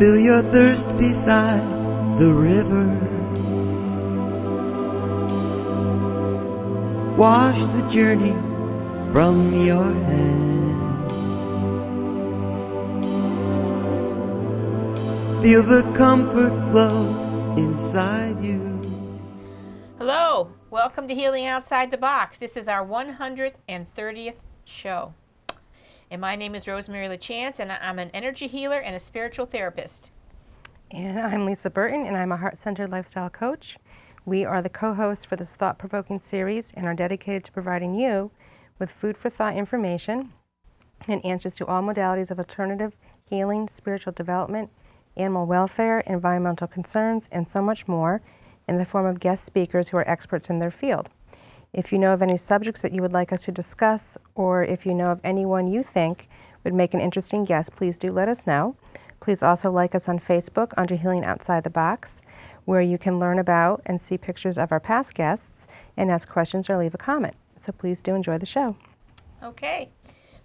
fill your thirst beside the river. Wash the journey from your hands. Feel the comfort flow inside you. Hello, welcome to Healing Outside the Box. This is our 130th show. And my name is Rosemary Lachance, and I'm an energy healer and a spiritual therapist. And I'm Lisa Burton, and I'm a heart-centered lifestyle coach. We are the co-hosts for this thought-provoking series and are dedicated to providing you with food for thought information and answers to all modalities of alternative healing, spiritual development, animal welfare, environmental concerns, and so much more in the form of guest speakers who are experts in their field. If you know of any subjects that you would like us to discuss, or if you know of anyone you think would make an interesting guest, please do let us know. Please also like us on Facebook under Healing Outside the Box, where you can learn about and see pictures of our past guests and ask questions or leave a comment. So please do enjoy the show. Okay.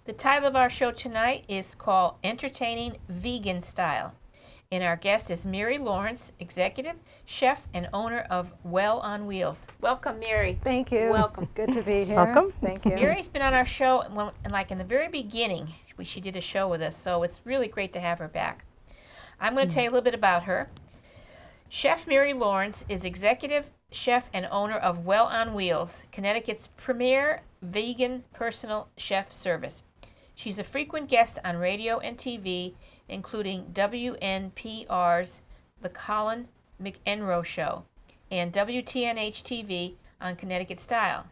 The title of our show tonight is called Entertaining Vegan Style. And our guest is Mary Lawrence, executive chef and owner of Well on Wheels. Welcome, Mary. Thank you. Welcome. Good to be here. Welcome. Thank you. Mary's been on our show, in the very beginning, she did a show with us, so it's really great to have her back. I'm going to tell you a little bit about her. Chef Mary Lawrence is executive chef and owner of Well on Wheels, Connecticut's premier vegan personal chef service. She's a frequent guest on radio and TV, including WNPR's The Colin McEnroe Show and WTNH-TV on Connecticut Style.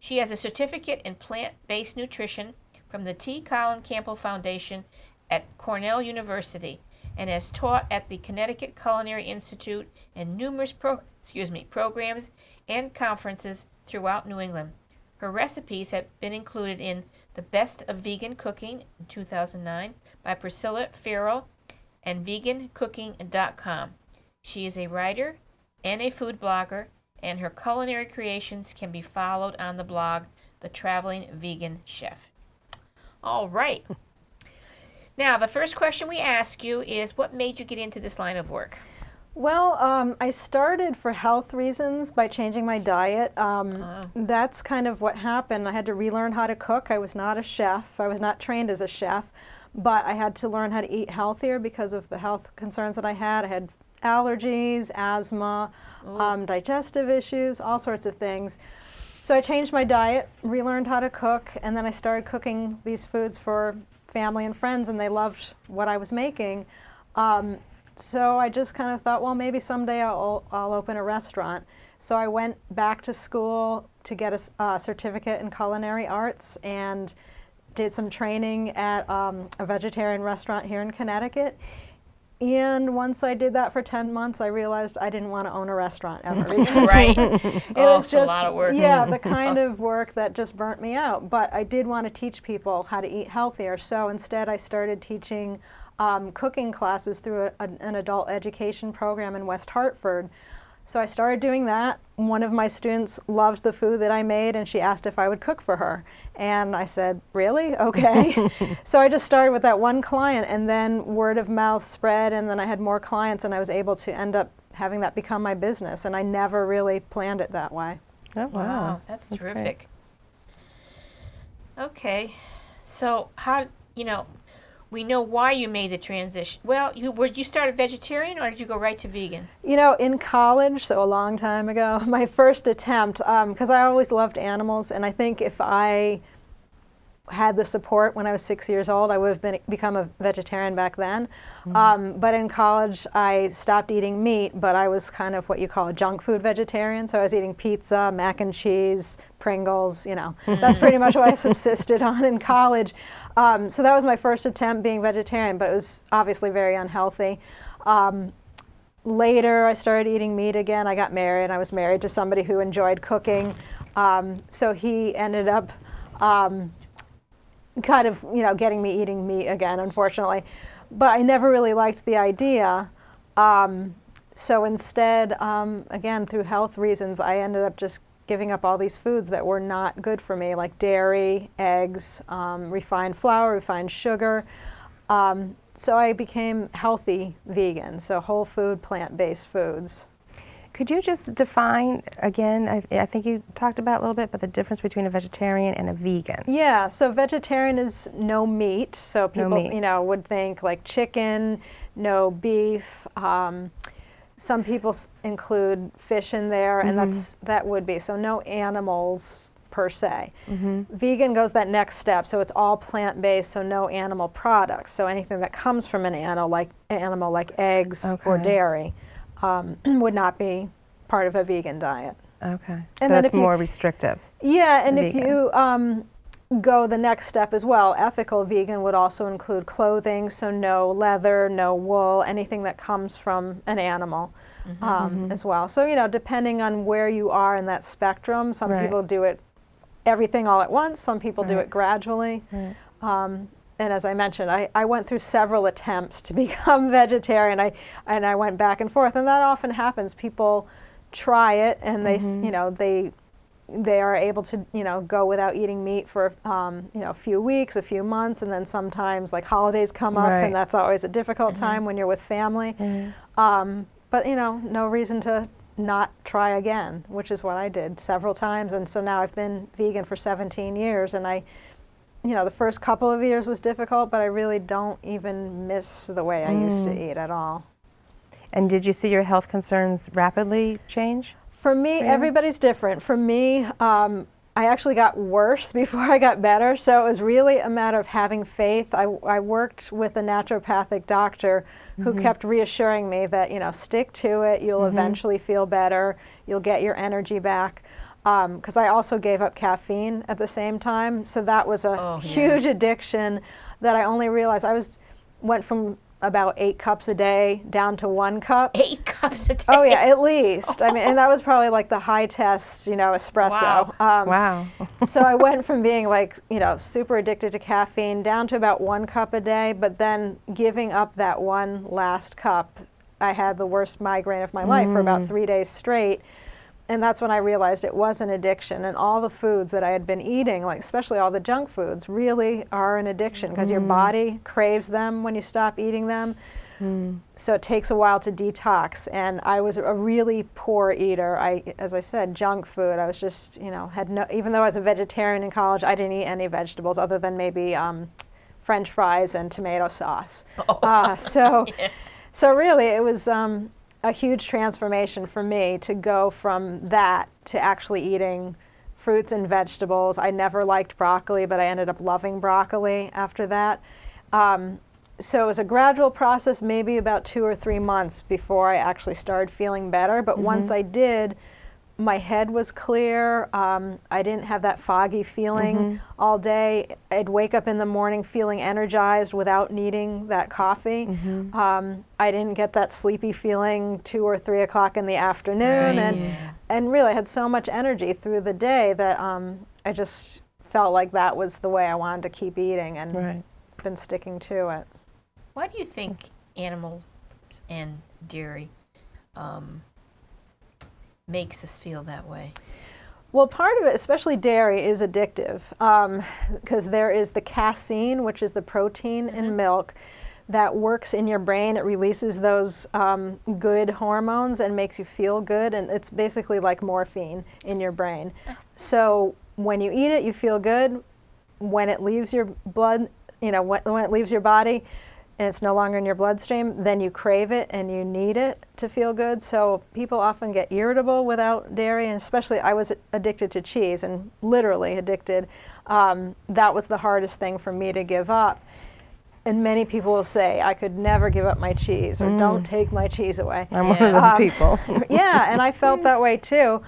She has a certificate in plant-based nutrition from the T. Colin Campbell Foundation at Cornell University and has taught at the Connecticut Culinary Institute and numerous programs and conferences throughout New England. Her recipes have been included in The Best of Vegan Cooking in 2009 by Priscilla Farrell and vegancooking.com. She is a writer and a food blogger, and her culinary creations can be followed on the blog The Traveling Vegan Chef. All right. Now, the first question we ask you is, what made you get into this line of work? Well, I started for health reasons by changing my diet. That's kind of what happened. I had to relearn how to cook. I was not a chef. I was not trained as a chef, but I had to learn how to eat healthier because of the health concerns that I had. I had allergies, asthma, digestive issues, all sorts of things. So I changed my diet, relearned how to cook, and then I started cooking these foods for family and friends, and they loved what I was making. So I just kind of thought, well, maybe someday I'll open a restaurant. So I went back to school to get a certificate in culinary arts and did some training at a vegetarian restaurant here in Connecticut. And once I did that for 10 months, I realized I didn't want to own a restaurant ever. Right. It was it's just a lot of work. Yeah, the kind of work that just burnt me out. But I did want to teach people how to eat healthier. So instead I started teaching cooking classes through an adult education program in West Hartford. So I started doing that. One of my students loved the food that I made, and she asked if I would cook for her. And I said, really? Okay. So I just started with that one client, and then word of mouth spread, and then I had more clients, and I was able to end up having that become my business. And I never really planned it that way. Oh, Wow, that's terrific. Great. Okay. So we know why you made the transition. Well, you started vegetarian, or did you go right to vegan? In college, so a long time ago, my first attempt, because I always loved animals, and I think if I had the support when I was 6 years old, I would have become a vegetarian back then. But in college, I stopped eating meat, but I was kind of what you call a junk food vegetarian. So I was eating pizza, mac and cheese, Pringles, That's pretty much what I subsisted on in college. So that was my first attempt being vegetarian, but it was obviously very unhealthy. Later, I started eating meat again. I got married, and I was married to somebody who enjoyed cooking. So he ended up kind of, getting me eating meat again, unfortunately. But I never really liked the idea. So instead, again, through health reasons, I ended up just giving up all these foods that were not good for me, like dairy, eggs, refined flour, refined sugar. So I became healthy vegan, so whole food, plant-based foods. Could you just define, again, I think you talked about a little bit, but the difference between a vegetarian and a vegan? Yeah, so vegetarian is no meat. So people, meat. would think like chicken, no beef. Some people include fish in there, and that would be, so no animals per se. Vegan goes that next step, so it's all plant-based, so no animal products. So anything that comes from an animal, like eggs or dairy, would not be part of a vegan diet. Okay, And so then it's if you- more restrictive. Yeah, and if Vegan. you go the next step as well, ethical vegan would also include clothing, so no leather, no wool, anything that comes from an animal as well. So, depending on where you are in that spectrum, some Right. people do it everything all at once, some people do Right. it gradually. Right. And as I mentioned, I went through several attempts to become vegetarian. I went back and forth, and that often happens. People try it, and they are able to go without eating meat for a few weeks, a few months, and then sometimes like holidays come up, Right. and that's always a difficult time when you're with family. But no reason to not try again, which is what I did several times, and so now I've been vegan for 17 years, and the first couple of years was difficult, but I really don't even miss the way I used to eat at all. And did you see your health concerns rapidly change? For me, everybody's different. For me, I actually got worse before I got better, so it was really a matter of having faith. I worked with a naturopathic doctor who kept reassuring me that, stick to it, you'll eventually feel better, you'll get your energy back. Because I also gave up caffeine at the same time, so that was a huge addiction that I only realized. Went from about 8 cups a day down to 1 cup. 8 cups a day. Oh yeah, at least. I mean, and that was probably like the high test, espresso. Wow. Wow. So I went from being super addicted to caffeine down to about 1 cup a day, but then giving up that one last cup, I had the worst migraine of my life for about 3 days straight. And that's when I realized it was an addiction, and all the foods that I had been eating, like especially all the junk foods, really are an addiction because your body craves them when you stop eating them. So it takes a while to detox, and I was a really poor eater. As I said, junk food. I was just, even though I was a vegetarian in college, I didn't eat any vegetables other than maybe French fries and tomato sauce. So really, it was a huge transformation for me to go from that to actually eating fruits and vegetables. I never liked broccoli, but I ended up loving broccoli after that. So it was a gradual process, maybe about 2 or 3 months before I actually started feeling better. But once I did, my head was clear. I didn't have that foggy feeling all day. I'd wake up in the morning feeling energized without needing that coffee. I didn't get that sleepy feeling 2 or 3 o'clock in the afternoon. And really I had so much energy through the day that I just felt like that was the way I wanted to keep eating, and been sticking to it. Why do you think animals and dairy makes us feel that way? Well, part of it, especially dairy, is addictive because there is the casein, which is the protein in milk that works in your brain. It releases those good hormones and makes you feel good, and it's basically like morphine in your brain. So when you eat it, you feel good. When it leaves your blood, when it leaves your body, and it's no longer in your bloodstream, then you crave it and you need it to feel good. So people often get irritable without dairy, and especially I was addicted to cheese, and literally addicted. That was the hardest thing for me to give up. And many people will say, I could never give up my cheese, or don't take my cheese away. I'm one of those people. Yeah, and I felt that way too.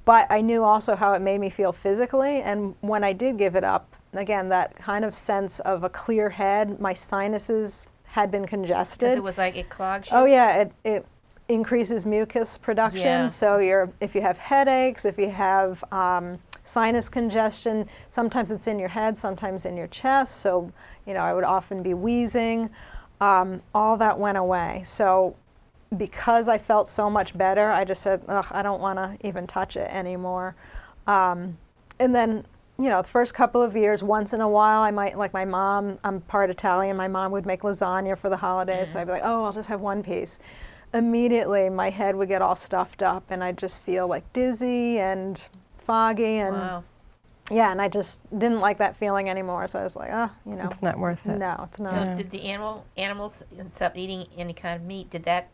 But I knew also how it made me feel physically, and when I did give it up, again, that kind of sense of a clear head, my sinuses had been congested. Because it was like it clogs you? Oh yeah, it increases mucus production. Yeah. So if you have headaches, if you have sinus congestion, sometimes it's in your head, sometimes in your chest. So, I would often be wheezing. All that went away. So because I felt so much better, I just said, I don't want to even touch it anymore. And then, the first couple of years, once in a while, I might, like my mom, I'm part Italian, my mom would make lasagna for the holidays, so I'd be like, oh, I'll just have one piece. Immediately, my head would get all stuffed up, and I'd just feel like dizzy and foggy, and Wow. yeah, and I just didn't like that feeling anymore, so I was like, oh, It's not worth it. no, it's not. So did the animals stop eating any kind of meat? Did that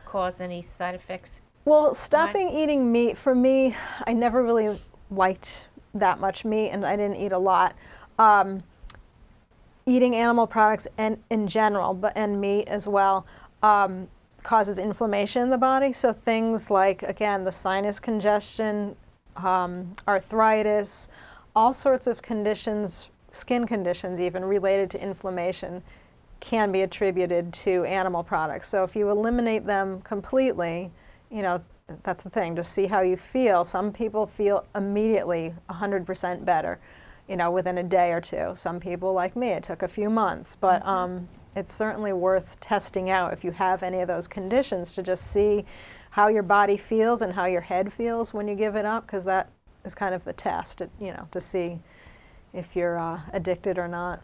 cause any side effects? Well, stopping eating meat, for me, I never really liked that much meat, and I didn't eat a lot. Eating animal products and in general, and meat as well, causes inflammation in the body. So things like, again, the sinus congestion, arthritis, all sorts of conditions, skin conditions even related to inflammation, can be attributed to animal products. So if you eliminate them completely, that's the thing, just see how you feel. Some people feel immediately 100% better, within a day or two. Some people, like me, it took a few months, but it's certainly worth testing out if you have any of those conditions, to just see how your body feels and how your head feels when you give it up, because that is kind of the test, to see if you're addicted or not.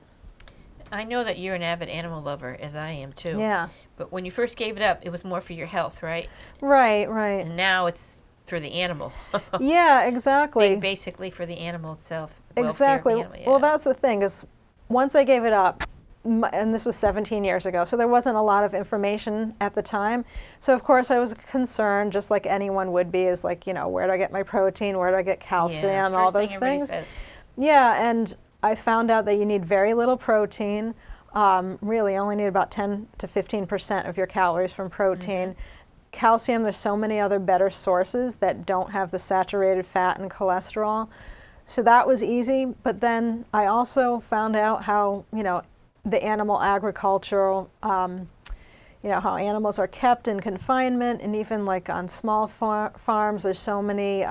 I know that you're an avid animal lover, as I am too. Yeah. But when you first gave it up, it was more for your health, right? Right. And now it's for the animal. Yeah, exactly. Basically for the animal itself. Exactly. Welfare of the animal, Well, that's the thing, is once I gave it up, and this was 17 years ago, so there wasn't a lot of information at the time. So of course I was concerned, just like anyone would be, is like, where do I get my protein, where do I get calcium, all those things. Says. Yeah, and I found out that you need very little protein. Really only need about 10 to 15% of your calories from protein. Calcium, there's so many other better sources that don't have the saturated fat and cholesterol. So that was easy, but then I also found out how, the animal agricultural, how animals are kept in confinement, and even like on small farms, there's so many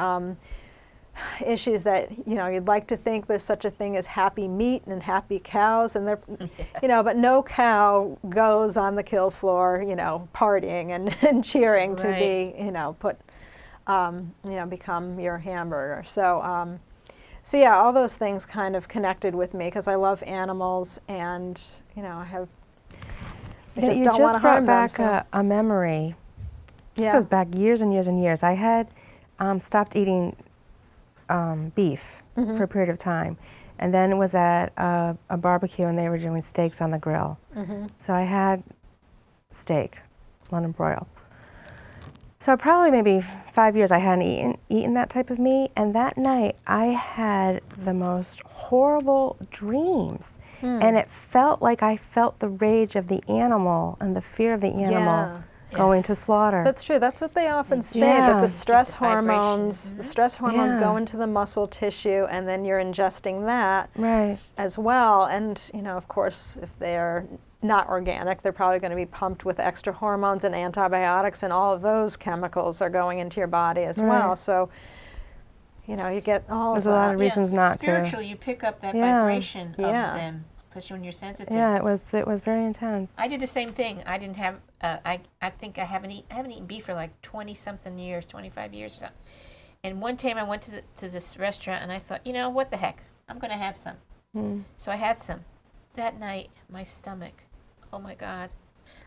issues that, you'd like to think there's such a thing as happy meat and happy cows, and they're, but no cow goes on the kill floor, partying and cheering to be, put, become your hamburger. So, so yeah, all those things kind of connected with me, because I love animals, and, I just don't want to harm them. You just brought back a memory. This Yeah. goes back years and years and years. I had stopped eating beef for a period of time, and then it was at a barbecue, and they were doing steaks on the grill. So I had steak, London broil. So probably maybe 5 years I hadn't eaten that type of meat, and that night I had the most horrible dreams, and it felt like I felt the rage of the animal and the fear of the animal going to slaughter. That's true. That's what they often say, Yeah. that the stress The vibration. hormones, the stress hormones Yeah. go into the muscle tissue, and then you're ingesting that Right. as well. And, of course, if they're not organic, they're probably going to be pumped with extra hormones and antibiotics, and all of those chemicals are going into your body as well. Right. So, you get all There's of a lot that. of reasons not to. Spiritually, you pick up that Yeah. vibration of Yeah. them, especially when you're sensitive. Yeah, it was very intense. I did the same thing. I didn't have. I think I haven't eaten beef for like 20-something years, 25 years or something. And one time I went to this restaurant, and I thought, what the heck, I'm going to have some. So I had some. That night, my stomach, oh my God,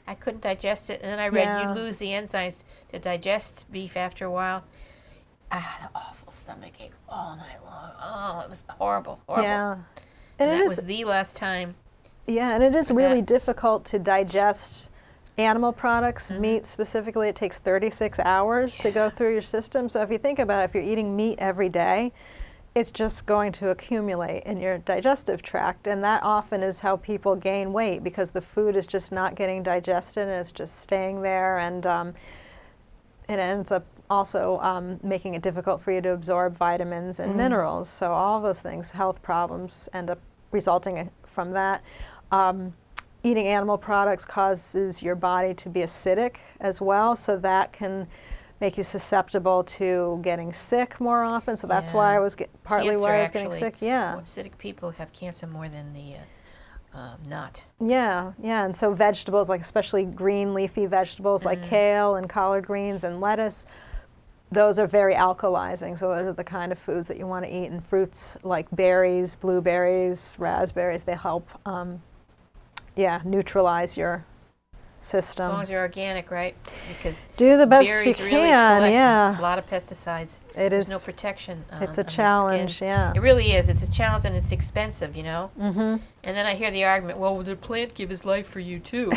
I couldn't digest it. And then I read you lose the enzymes to digest beef after a while. I had an awful stomach ache all night long. Oh, it was horrible. Yeah. And it that is, was the last time. yeah, and it is for really that. difficult to digest animal products. Meat specifically, it takes 36 hours to go through your system. So if you think about it, if you're eating meat every day, it's just going to accumulate in your digestive tract, and that often is how people gain weight, because the food is just not getting digested and it's just staying there, and it ends up also making it difficult for you to absorb vitamins and minerals. So all those things, health problems, end up resulting from that. Eating animal products causes your body to be acidic as well, so that can make you susceptible to getting sick more often. So that's why I was partly Cancer, why I was getting actually. sick. Yeah. Acidic people have cancer more than the not. Yeah, and so vegetables, like especially green leafy vegetables like kale and collard greens and lettuce, those are very alkalizing. So those are the kind of foods that you want to eat. And fruits like berries, blueberries, raspberries, they help, neutralize your system. As long as they're organic, right? Because do the best berries you really can. collect Yeah, a lot of pesticides. There's no protection. It's a on their challenge. skin. Yeah, It really is. It's a challenge, and it's expensive. Mm-hmm. And then I hear the argument, well, would the plant give his life for you too?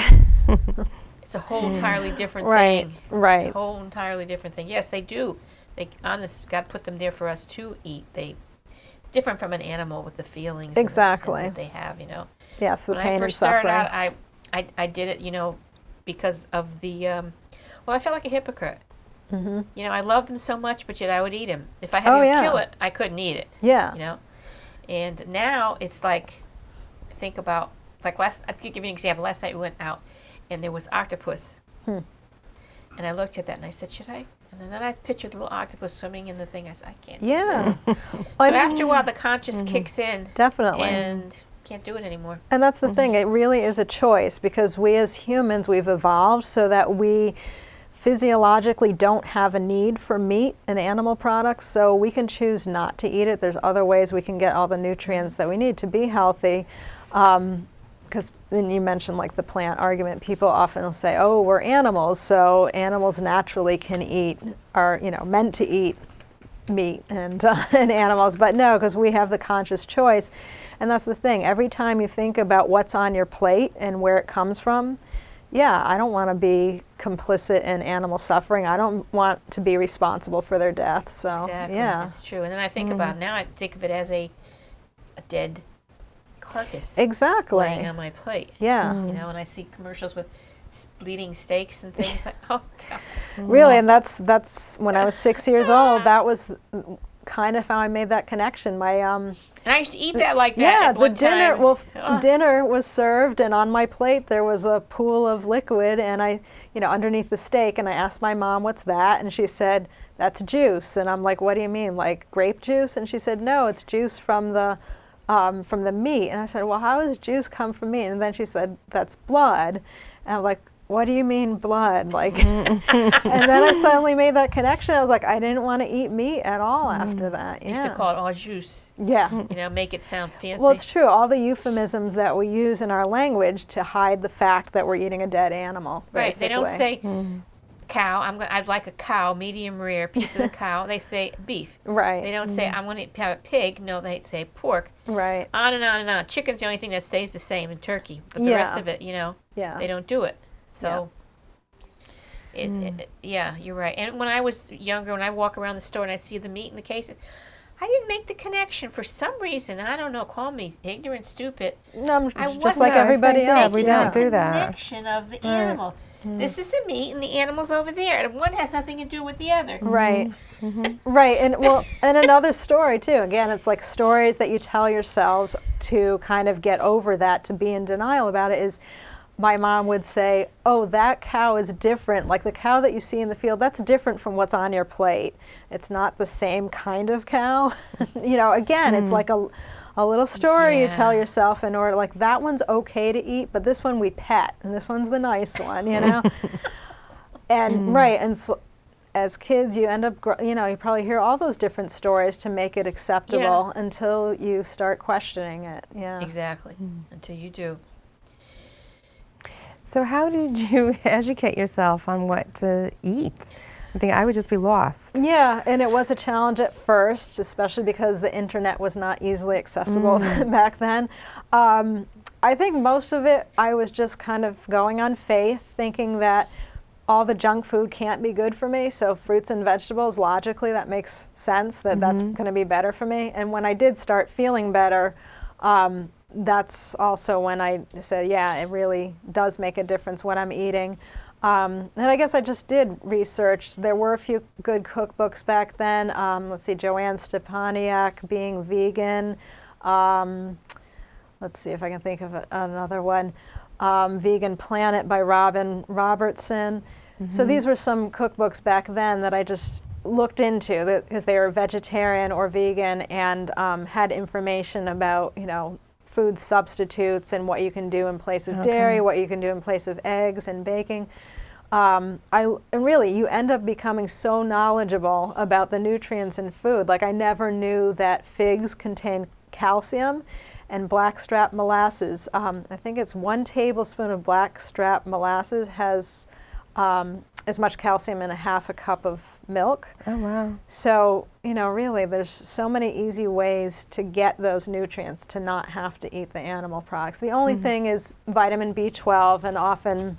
It's a whole entirely different thing. Right. A whole entirely different thing. Yes, they do. God put them there for us to eat. They different from an animal with the feelings Exactly. and that they have. Yeah, it's the When pain I and first started suffering. out, I did it, because of the. I felt like a hypocrite. Mm-hmm. I loved them so much, but yet I would eat them. If I had to kill it, I couldn't eat it. Yeah. And now it's like, think about I could give you an example. Last night we went out, and there was octopus, and I looked at that and I said, should I? And then I pictured the little octopus swimming in the thing. I said, I can't. Yeah. Do this. So after a while, the conscious kicks in. Definitely. And can't do it anymore. And that's the thing. It really is a choice, because we as humans, we've evolved so that we physiologically don't have a need for meat and animal products, so we can choose not to eat it. There's other ways we can get all the nutrients that we need to be healthy. Because then you mentioned like the plant argument, people often will say, oh, we're animals, so animals naturally can eat, are meant to eat meat and animals, but no, because we have the conscious choice. And that's the thing. Every time you think about what's on your plate and where it comes from, I don't want to be complicit in animal suffering. I don't want to be responsible for their death. So Exactly. That's true. And then I think about now, I think of it as a dead carcass. Exactly. Laying on my plate. Yeah. And I see commercials with bleeding steaks and things like, oh God. Really, and that's when I was 6 years old. That was kind of how I made that connection. My And I used to eat that like that at the one dinner. time. Well, dinner was served, and on my plate there was a pool of liquid, and I, underneath the steak, and I asked my mom, "What's that?" And she said, "That's juice." And I'm like, "What do you mean, like grape juice?" And she said, "No, it's juice from the meat." And I said, "Well, how does juice come from meat?" And then she said, "That's blood." And I'm like, what do you mean blood? Like, and then I suddenly made that connection. I was like, I didn't want to eat meat at all after that. I used to call it au jus. Yeah. Make it sound fancy. Well, it's true. All the euphemisms that we use in our language to hide the fact that we're eating a dead animal. Right. Basically. They don't say cow. I'd like a cow, medium rare, piece of the cow. They say beef. Right. They don't say I'm going to have a pig. No, they say pork. Right. On and on and on. Chicken's the only thing that stays the same in turkey, but the rest of it, they don't do it. So, you're right. And when I was younger, when I walk around the store and I see the meat in the cases, I didn't make the connection for some reason. I don't know. Call me ignorant, stupid. No, I just wasn't like everybody I think else. we don't do that. Connection of the animal. This is the meat, and the animal's over there, and one has nothing to do with the other. Right. Right. And and another story too. Again, it's like stories that you tell yourselves to kind of get over that, to be in denial about it. Is my mom would say, oh, that cow is different. Like the cow that you see in the field, that's different from what's on your plate. It's not the same kind of cow. Again, it's like a little story you tell yourself in order, like that one's okay to eat, but this one we pet, and this one's the nice one, And and so, as kids, you end up, you probably hear all those different stories to make it acceptable until you start questioning it. Yeah. Exactly. Until you do. So how did you educate yourself on what to eat? I think I would just be lost. Yeah, and it was a challenge at first, especially because the internet was not easily accessible back then. I think most of it, I was just kind of going on faith, thinking that all the junk food can't be good for me. So fruits and vegetables, logically, that makes sense that that's going to be better for me. And when I did start feeling better, that's also when I said, yeah, it really does make a difference what I'm eating. And I guess I just did research. There were a few good cookbooks back then. Let's see, Joanne Stepaniak, Being Vegan. Let's see if I can think of another one. Vegan Planet by Robin Robertson. So these were some cookbooks back then that I just looked into because they were vegetarian or vegan and had information about, food substitutes and what you can do in place of dairy, what you can do in place of eggs and baking. and really, you end up becoming so knowledgeable about the nutrients in food. Like, I never knew that figs contain calcium, and blackstrap molasses. I think it's 1 tablespoon of blackstrap molasses has as much calcium in a half a cup of milk. Oh, wow. So, really, there's so many easy ways to get those nutrients to not have to eat the animal products. The only thing is vitamin B12, and often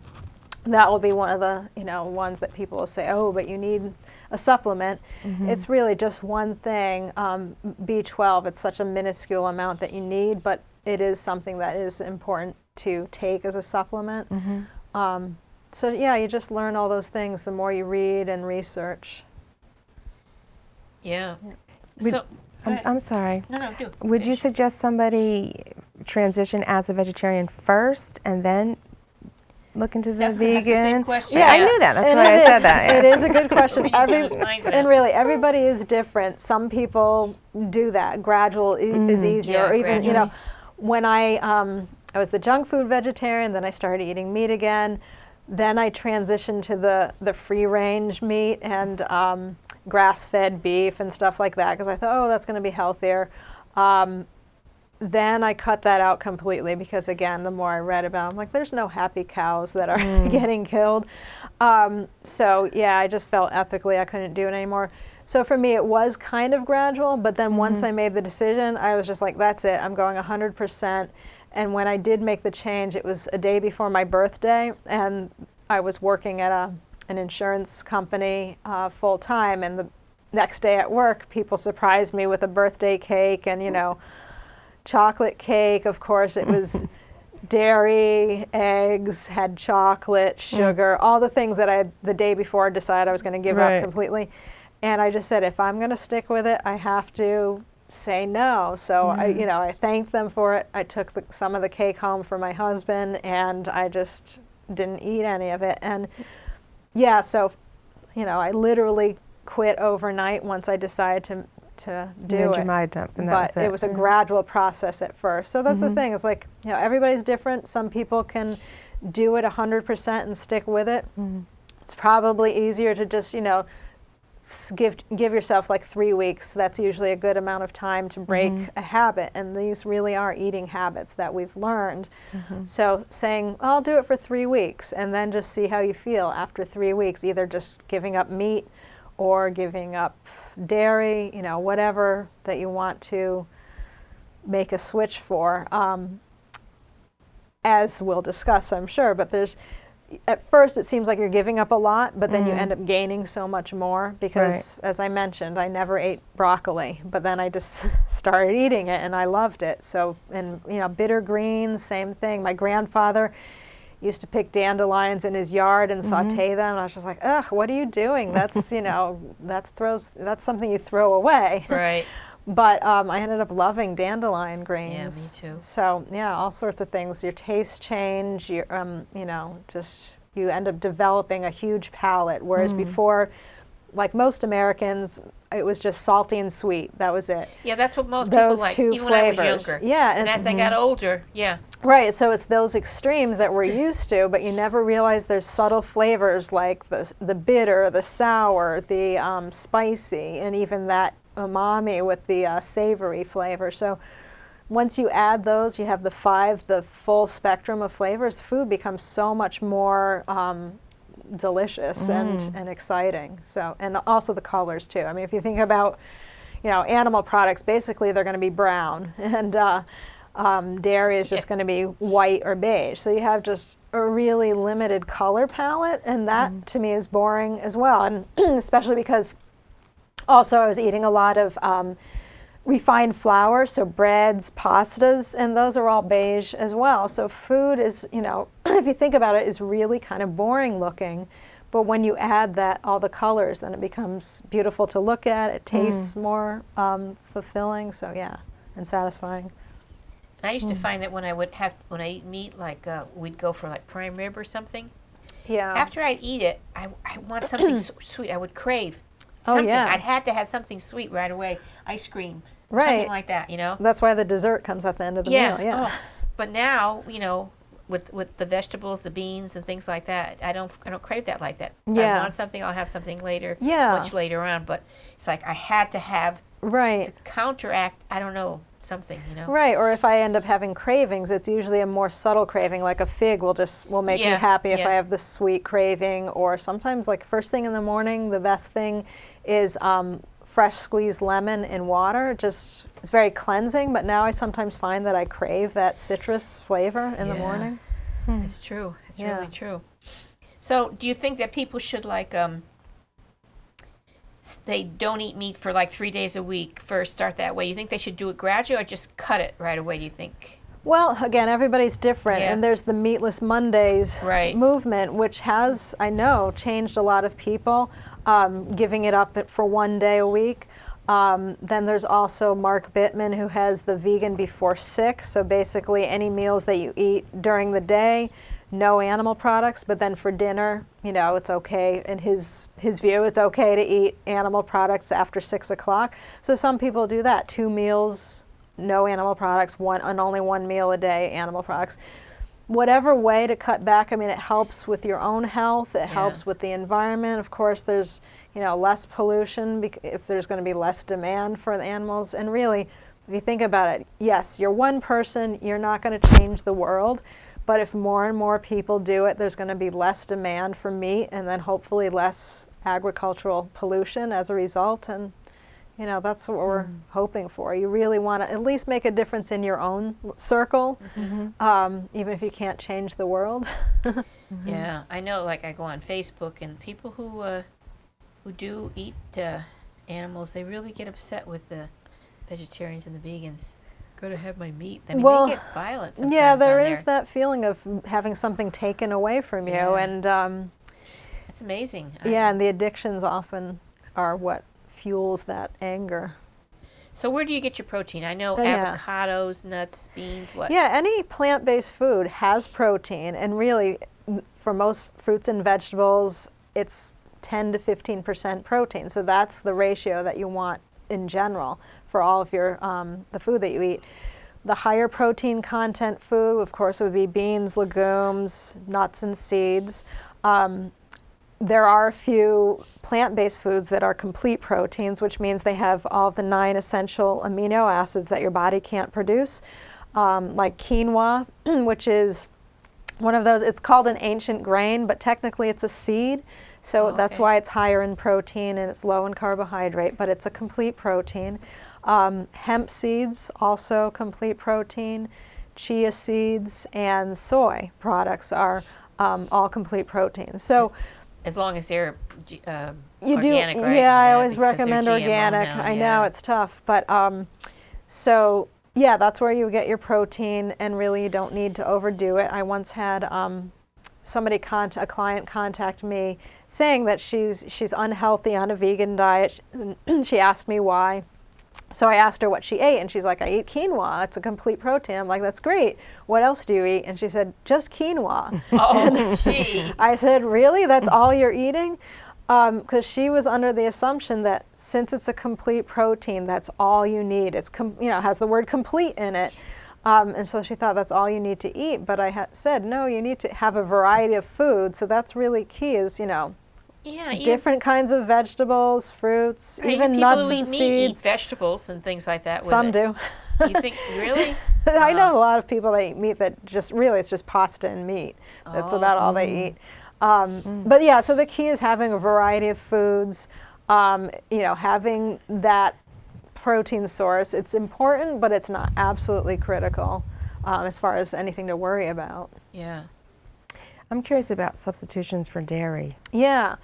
that will be one of the, ones that people will say, oh, but you need a supplement. It's really just one thing, B12. It's such a minuscule amount that you need, but it is something that is important to take as a supplement. So yeah, you just learn all those things the more you read and research. Yeah. Would- So, I'm sorry. no, do. Would you finish. suggest somebody transition as a vegetarian first and then look into the That's vegan? the same question. Yeah, I knew that. That's why I said that. It is a good question. We need those mindset. And really, everybody is different. Some people do that. Gradual is easier. Yeah, or even, gradually. when I was the junk food vegetarian, then I started eating meat again. Then I transitioned to the free range meat and grass-fed beef and stuff like that, because I thought, oh, that's going to be healthier. Then I cut that out completely because, again, the more I read about it, I'm like, there's no happy cows that are getting killed. So, yeah, I just felt ethically I couldn't do it anymore. So for me, it was kind of gradual, but then once I made the decision, I was just like, that's it. I'm going 100%. And when I did make the change, it was a day before my birthday, and I was working at an insurance company full time, and the next day at work, people surprised me with a birthday cake and, chocolate cake. Of course, it was dairy, eggs, had chocolate, sugar, all the things that I, the day before, decided I was going to give up completely. And I just said, if I'm going to stick with it, I have to say no. So I thanked them for it. I took some of the cake home for my husband, and I just didn't eat any of it. And yeah, so I literally quit overnight once I decided to do Made it. your mind up, and But that it was a gradual process at first. So that's the thing. It's like, everybody's different. Some people can do it 100% and stick with it. It's probably easier to just, give yourself like 3 weeks. That's usually a good amount of time to break a habit, and these really are eating habits that we've learned. So saying, I'll do it for 3 weeks, and then just see how you feel after 3 weeks, either just giving up meat or giving up dairy, whatever that you want to make a switch for, as we'll discuss, I'm sure. But at first it seems like you're giving up a lot, but then you end up gaining so much more because, as I mentioned, I never ate broccoli, but then I just started eating it and I loved it. So, and bitter greens, same thing. My grandfather used to pick dandelions in his yard and saute them, and I was just like, ugh, what are you doing? That's that's something you throw away. Right. But I ended up loving dandelion greens. Yeah, me too. So yeah, all sorts of things. Your tastes change. You just you end up developing a huge palate. Whereas before, like most Americans, it was just salty and sweet. That was it. Yeah, that's what most Those people like, two even when I was flavors. younger. Yeah, And as I got older, Right, so it's those extremes that we're used to, but you never realize there's subtle flavors like the bitter, the sour, the spicy, and even that umami with the savory flavor. So once you add those, you have the full spectrum of flavors. Food becomes so much more delicious and exciting. So, and also the colors too. I mean, if you think about, animal products, basically they're going to be brown, and dairy is just going to be white or beige. So you have just a really limited color palette, and that to me is boring as well. And especially because also I was eating a lot of refined flour, so breads, pastas, and those are all beige as well. So food is, if you think about it, is really kind of boring looking. But when you add all the colors, then it becomes beautiful to look at. It tastes more fulfilling. So yeah, and satisfying. I used to find that when I eat meat, like we'd go for like prime rib or something. Yeah. After I'd eat it, I want something sweet. I would crave something. yeah. I'd had to have something sweet right away. Ice cream, Right. something like that. That's why the dessert comes at the end of the meal. Yeah. Oh. But now, with the vegetables, the beans, and things like that. I don't crave that like that. If Yeah. I want something, I'll have something later. Yeah. Much later on. But it's like I had to have Right. to counteract. I don't know, something. Right, or if I end up having cravings, it's usually a more subtle craving, like a fig will make me Yeah, happy if yeah. I have the sweet craving, or sometimes like first thing in the morning, the best thing is fresh squeezed lemon in water. It's very cleansing, but now I sometimes find that I crave that citrus flavor in the Yeah. morning. It's true. It's Yeah. really true. So, do you think that people should they don't eat meat for like 3 days a week first, start that way? You think they should do it gradually or just cut it right away, do you think? Well, again, everybody's different, Yeah. and there's the Meatless Mondays Right. movement, which has, I know, changed a lot of people, giving it up for 1 day a week. Then there's also Mark Bittman, who has the Vegan Before 6, so basically any meals that you eat during the day, no animal products, but then for dinner, it's okay. In his view, it's okay to eat animal products after 6 o'clock. So some people do that, 2 meals, no animal products, and only 1 meal a day, animal products. Whatever way to cut back, it helps with your own health, it helps with the environment. Of course, there's, less pollution if there's going to be less demand for the animals. And really, if you think about it, yes, you're one person, you're not going to change the world. But if more and more people do it, there's going to be less demand for meat, and then hopefully less agricultural pollution as a result. And that's what we're hoping for. You really want to at least make a difference in your own circle, even if you can't change the world. Yeah, I know. Like I go on Facebook, and people who do eat animals, they really get upset with the vegetarians and the vegans. Go to have my meat. I mean, Well, they get violent sometimes. Yeah, there on is that feeling of having something taken away from you, Yeah. and It's amazing. yeah, and the addictions often are what fuels that anger. So where do you get your protein? I know Yeah. avocados, nuts, beans. What? Yeah, any plant-based food has protein, and really, for most fruits and vegetables, it's 10 to 15% protein. So that's the ratio that you want in general for all of your the food that you eat. The higher protein content food, of course, would be beans, legumes, nuts, and seeds. There are a few plant-based foods that are complete proteins, which means they have all of the 9 essential amino acids that your body can't produce, like quinoa, which is one of those. It's called an ancient grain, but technically it's a seed. So that's why it's higher in protein and it's low in carbohydrate, but it's a complete protein. Hemp seeds, also complete protein. Chia seeds and soy products are all complete proteins. So As long as they're you organic, do, right? yeah, I always because they're recommend GMO organic. now, I know it's tough, but so yeah, that's where you get your protein, and really you don't need to overdo it. I once had a client contact me saying that she's unhealthy on a vegan diet. She asked me why. So I asked her what she ate, and she's like, I eat quinoa. It's a complete protein. I'm like, that's great. What else do you eat? And she said, just quinoa. Oh, gee. I said, really? That's all you're eating? Because she was under the assumption that since it's a complete protein, that's all you need. It's has the word complete in it. And so she thought that's all you need to eat. But I said, no, you need to have a variety of food. So that's really key is, Yeah, different kinds of vegetables, fruits, right, even people nuts who and eat meat eat seeds. vegetables and things like that. With Some it. do. You think really? I know a lot of people that eat meat that it's just pasta and meat. That's about all they eat. But yeah, so the key is having a variety of foods, having that protein source. It's important, but it's not absolutely critical as far as anything to worry about. Yeah. I'm curious about substitutions for dairy. Yeah.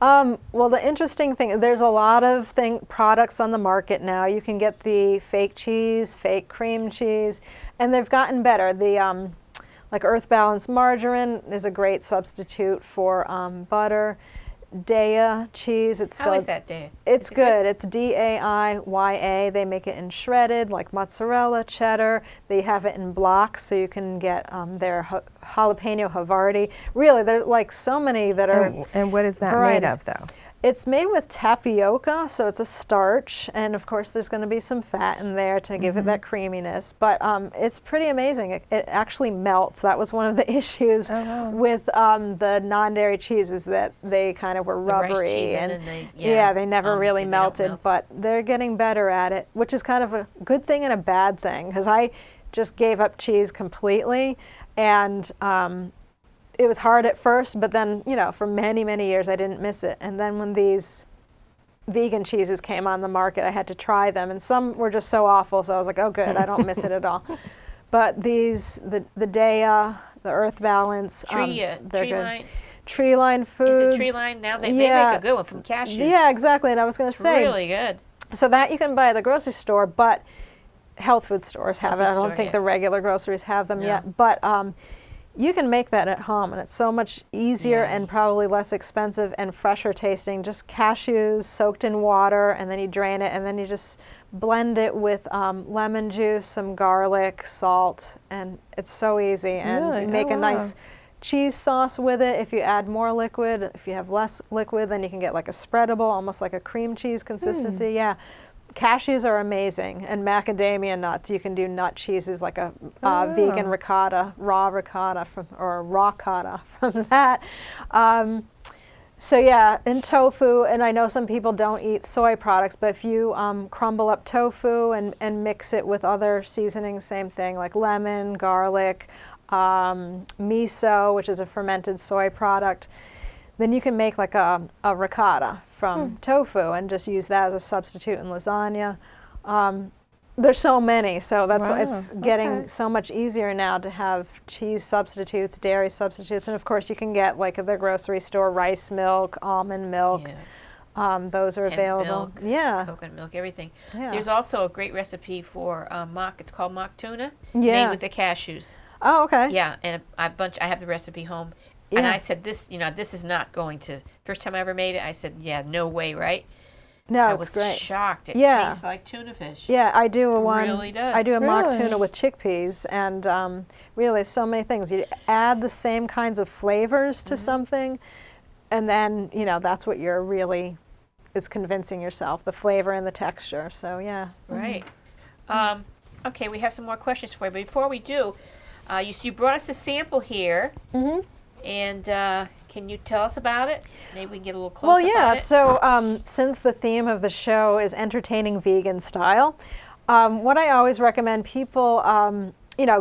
Well, the interesting thing, there's a lot of products on the market now. You can get the fake cheese, fake cream cheese, and they've gotten better. The like Earth Balance margarine is a great substitute for butter. Daiya cheese, it's spelled. How is that, Daiya? It's Is it good. It's Daiya. They make it in shredded, like mozzarella, cheddar. They have it in blocks, so you can get their jalapeno Havarti. Really, there's like so many that are. And what is that varieties. made of, though? It's made with tapioca, so it's a starch, and of course there's going to be some fat in there to give it that creaminess. But it's pretty amazing. It actually melts. That was one of the issues with the non-dairy cheeses, that they kind of were rubbery, rice cheese and they never really they don't melted. melt. But they're getting better at it, which is kind of a good thing and a bad thing, because I just gave up cheese completely, and it was hard at first, but then, for many, many years I didn't miss it. And then when these vegan cheeses came on the market, I had to try them, and some were just so awful, so I was like, oh good, I don't miss it at all. But these, the Dea, the Earth Balance, they're Tree good. Line. Tree Line Foods. Is it Tree Line? Now they make a good one from cashews. Yeah, exactly, and I was going to It's say. really good. So that you can buy at the grocery store, but health food stores have it. I don't store, think yeah. the regular groceries have them No. yet, but you can make that at home, and it's so much easier Yeah. and probably less expensive and fresher tasting. Just cashews soaked in water, and then you drain it, and then you just blend it with lemon juice, some garlic, salt, and it's so easy. And Really? you make Oh, a nice cheese sauce with it. If you add more liquid, if you have less liquid, then you can get like a spreadable, almost like a cream cheese consistency. Yeah. Cashews are amazing, and macadamia nuts. You can do nut cheeses like a vegan ricotta, raw ricotta or raw cotta from that. So yeah, and tofu, and I know some people don't eat soy products, but if you crumble up tofu and mix it with other seasonings, same thing, like lemon, garlic, miso, which is a fermented soy product, then you can make like a ricotta from tofu and just use that as a substitute in lasagna. There's so many, so that's Wow, it's getting okay. so much easier now to have cheese substitutes, dairy substitutes, and of course you can get like at the grocery store rice milk, almond milk. Yeah. Those are Hemp available. milk, Yeah. coconut milk, everything. Yeah. There's also a great recipe for mock. It's called mock tuna, Yeah. made with the cashews. Oh, okay. Yeah, and I have the recipe home. And Yeah. I said, this is not going to, first time I ever made it, I said, yeah, no way, right? No, I it's was great. shocked. It Yeah. tastes like tuna fish. Yeah, I do a It one. really does. I do a mock Really? tuna with chickpeas, and really so many things. You add the same kinds of flavors to something, and then that's what you're really is convincing yourself, the flavor and the texture. So yeah. Right. Okay, we have some more questions for you. But before we do, you brought us a sample here. Mm-hmm. And can you tell us about it? Maybe we can get a little closer Well, yeah. on it. So since the theme of the show is entertaining vegan style, what I always recommend people,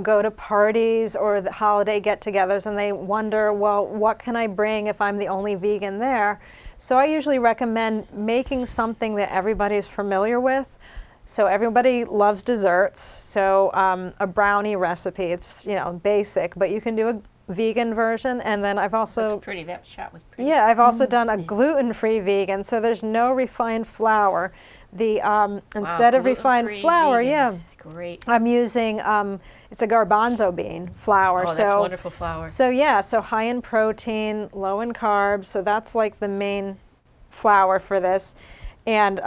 go to parties or the holiday get-togethers, and they wonder, well, what can I bring if I'm the only vegan there? So I usually recommend making something that everybody's familiar with. So everybody loves desserts. So a brownie recipe, it's basic, but you can do a vegan version, and then I've also Looks pretty. That shot was pretty. yeah, I've also done a gluten-free vegan, so there's no refined flour. The instead of refined gluten-free flour, vegan. yeah, Great. I'm using it's a garbanzo bean flour. Oh, so that's wonderful flour. So yeah, so high in protein, low in carbs. So that's like the main flour for this, and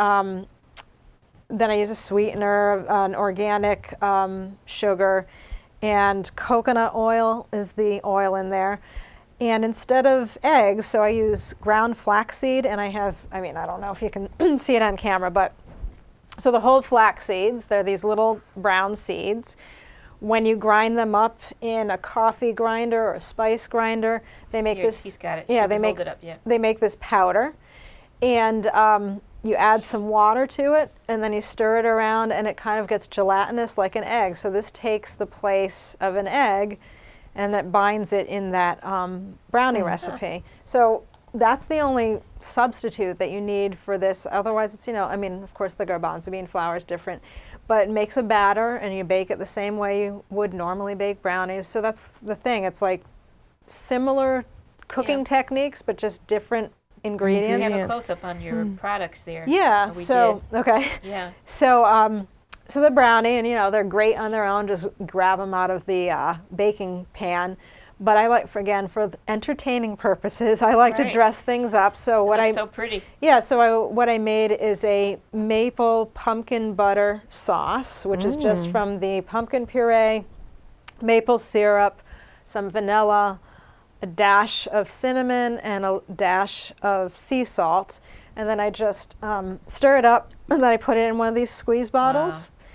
then I use a sweetener, an organic sugar. And coconut oil is the oil in there. And instead of eggs, so I use ground flaxseed, and I don't know if you can see it on camera, but so the whole flax seeds, they're these little brown seeds. When you grind them up in a coffee grinder or a spice grinder, they make Here, this. he's got it. Yeah, She they can make hold it up, yeah. They make this powder, and you add some water to it, and then you stir it around, and it kind of gets gelatinous like an egg. So this takes the place of an egg, and that binds it in that brownie recipe. So that's the only substitute that you need for this. Otherwise, it's, of course the garbanzo bean flour is different, but it makes a batter, and you bake it the same way you would normally bake brownies. So that's the thing. It's like similar cooking techniques, but just different ingredients. You have a close-up on your products there. Yeah, We so, okay. Yeah. So, so the brownie, and they're great on their own, just grab them out of the baking pan. But I like, for entertaining purposes, I like to Right. dress things up. So It looks so pretty. yeah, so what I made is a maple pumpkin butter sauce, which is just from the pumpkin puree, maple syrup, some vanilla, a dash of cinnamon, and a dash of sea salt. And then I just stir it up, and then I put it in one of these squeeze bottles. Wow.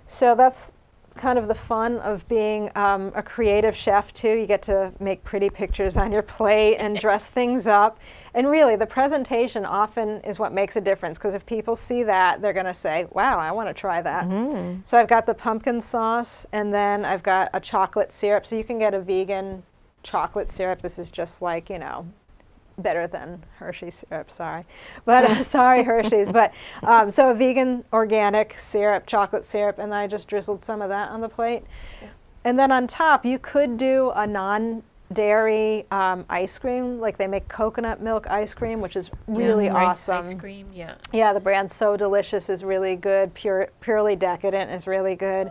So that's kind of the fun of being a creative chef too. You get to make pretty pictures on your plate and dress things up. And really, the presentation often is what makes a difference, because if people see that, they're going to say, wow, I want to try that. So I've got the pumpkin sauce, and then I've got a chocolate syrup. So you can get a vegan chocolate syrup. This is just like, you know, better than Hershey's syrup, sorry. But sorry, Hershey's. But so a vegan organic syrup, chocolate syrup, and then I just drizzled some of that on the plate. And then on top, you could do a non-dairy ice cream. Like they make coconut milk ice cream, which is really awesome. Ice cream, yeah. Yeah, the brand So Delicious is really good. Purely Decadent is really good.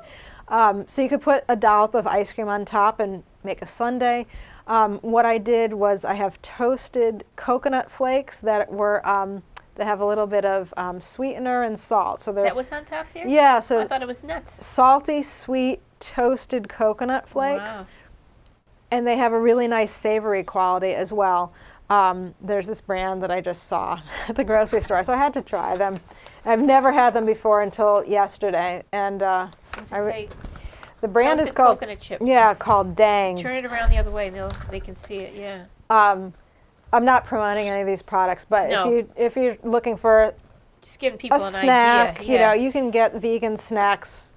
So you could put a dollop of ice cream on top and make a sundae. What I did was I have toasted coconut flakes that were they have a little bit of sweetener and salt. So Is that what's on top there? yeah, so I thought it was nuts. salty, sweet, toasted coconut flakes, Wow. and they have a really nice savory quality as well. There's this brand that I just saw at the grocery store, so I had to try them. I've never had them before until yesterday, and What's it say? the brand is Toasted called coconut chips. called Dang. Turn it around the other way, and they can see it. Yeah. I'm not promoting any of these products, but No. if you're looking for Just giving people a an snack, idea. you know, Yeah. you can get vegan snacks,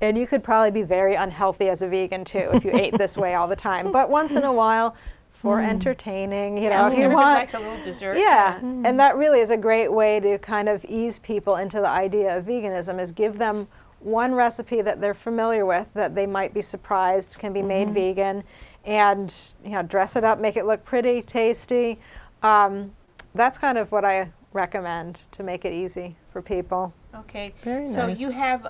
and you could probably be very unhealthy as a vegan too if you ate this way all the time. But once in a while, for entertaining, you know, if you Everybody want. likes a little dessert. Yeah, and that really is a great way to kind of ease people into the idea of veganism, is give them one recipe that they're familiar with that they might be surprised can be made vegan, and you know, dress it up, make it look pretty, tasty. That's kind of what I recommend to make it easy for people. Okay. Very So nice. you have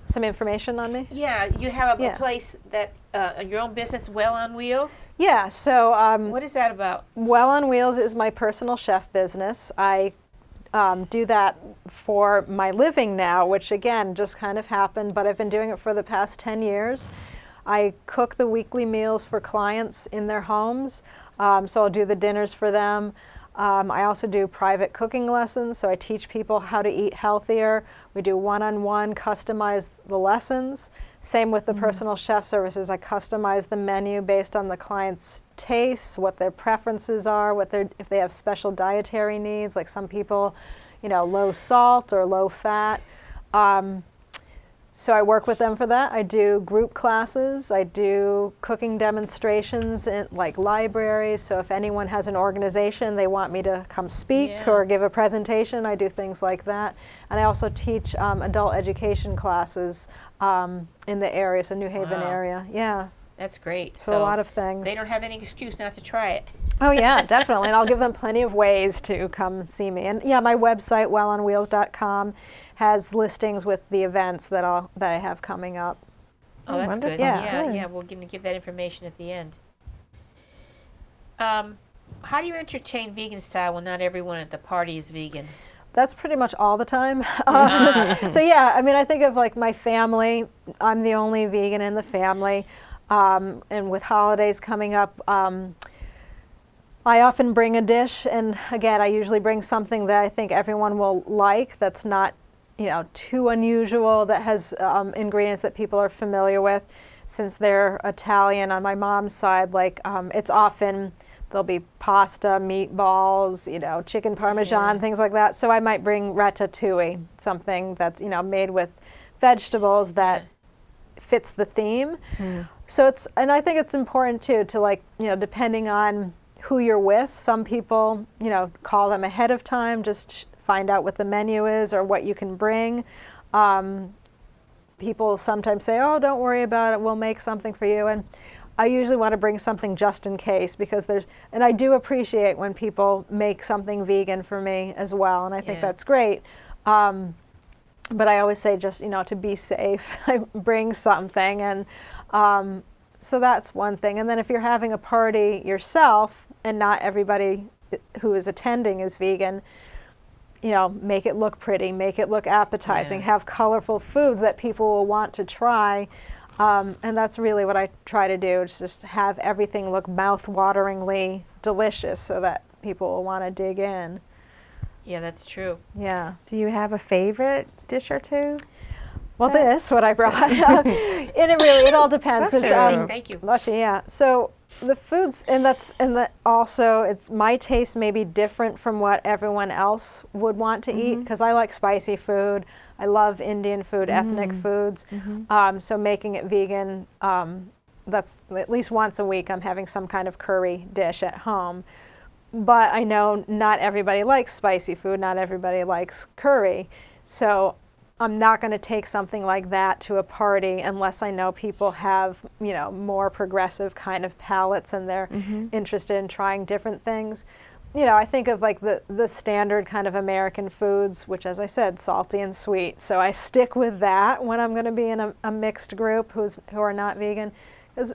Some information on me? you have a Yeah. place that your own business, Well on Wheels. Yeah, so What is that about? Well on Wheels is my personal chef business. I do that for my living now, which again just kind of happened, but I've been doing it for the past 10 years. I cook the weekly meals for clients in their homes, so I'll do the dinners for them. I also do private cooking lessons, so I teach people how to eat healthier. We do one-on-one, customize the lessons. Same with the personal chef services. I customize the menu based on the client's tastes, what their preferences are, if they have special dietary needs, like some people, you know, low salt or low fat. So I work with them for that. I do group classes. I do cooking demonstrations in like libraries. So if anyone has an organization they want me to come speak Yeah. or give a presentation, I do things like that. And I also teach adult education classes in the area, so New Haven Wow. area. Yeah, That's great. so a lot of things. They don't have any excuse not to try it. Oh yeah, definitely. And I'll give them plenty of ways to come see me. And yeah, my website, wellonwheels.com, has listings with the events that I have coming up. Oh, that's good. wonderful. Yeah, Good. yeah. We're going to give that information at the end. How do you entertain vegan style when not everyone at the party is vegan? That's pretty much all the time. So yeah, I mean, I think of like my family. I'm the only vegan in the family. And with holidays coming up, I often bring a dish, and again, I usually bring something that I think everyone will like, that's not, you know, too unusual, that has ingredients that people are familiar with. Since they're Italian on my mom's side, like it's often, there'll be pasta, meatballs, you know, chicken parmesan, things like that. So I might bring ratatouille, something that's, you know, made with vegetables that fits the theme. So it's, and I think it's important too to, like, you know, depending on who you're with, some people, you know, call them ahead of time, just find out what the menu is or what you can bring. People sometimes say, oh, don't worry about it, we'll make something for you. And I usually want to bring something just in case, because there's, and I do appreciate when people make something vegan for me as well, and I think Yeah. that's great. But I always say, just, you know, to be safe, I bring something. And so that's one thing. And then if you're having a party yourself and not everybody who is attending is vegan, you know, make it look pretty, make it look appetizing, Yeah. have colorful foods that people will want to try. And that's really what I try to do, is just have everything look mouth-wateringly delicious so that people will want to dig in. Yeah, that's true. Yeah. Do you have a favorite dish or two? Well, this, what I brought, and it all depends. Bless 'Cause, you. Thank you. Bless you, yeah. So the foods, and also, it's my taste may be different from what everyone else would want to eat, because I like spicy food. I love Indian food, ethnic foods. So making it vegan, that's at least once a week I'm having some kind of curry dish at home. But I know not everybody likes spicy food, not everybody likes curry. So I'm not going to take something like that to a party unless I know people have, more progressive kind of palates and they're interested in trying different things. I think of like the standard kind of American foods, which, as I said, salty and sweet. So I stick with that when I'm going to be in a mixed group who are not vegan. 'Cause,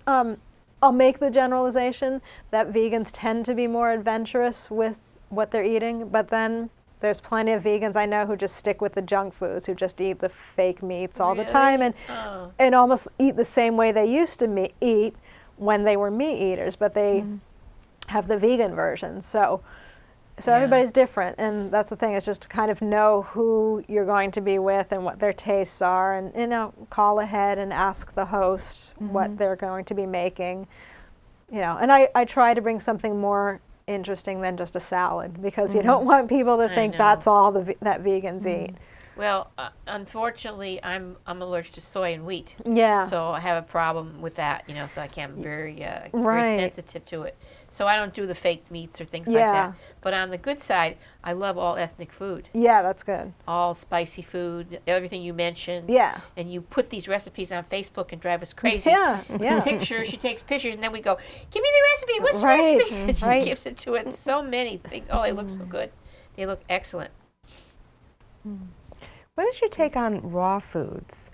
I'll make the generalization that vegans tend to be more adventurous with what they're eating, but then there's plenty of vegans I know who just stick with the junk foods, who just eat the fake meats all the time and almost eat the same way they used to eat when they were meat eaters, but they have the vegan version. So everybody's different, and that's the thing, is just to kind of know who you're going to be with and what their tastes are, and call ahead and ask the host what they're going to be making. And I try to bring something more interesting than just a salad, because you don't want people to think that's all that vegans eat. Well, unfortunately, I'm allergic to soy and wheat. Yeah. So I have a problem with that, so I can't very Right. sensitive to it. So I don't do the fake meats or things like that. But on the good side, I love all ethnic food, Yeah, that's good. all spicy food, everything you mentioned. Yeah. And you put these recipes on Facebook and drive us crazy. Yeah, With yeah. the pictures, she takes pictures, and then we go, give me the recipe. What's the Right, recipe? And she right. gives it to it. So many things. Oh, they look so good. They look excellent. What is your take on raw foods?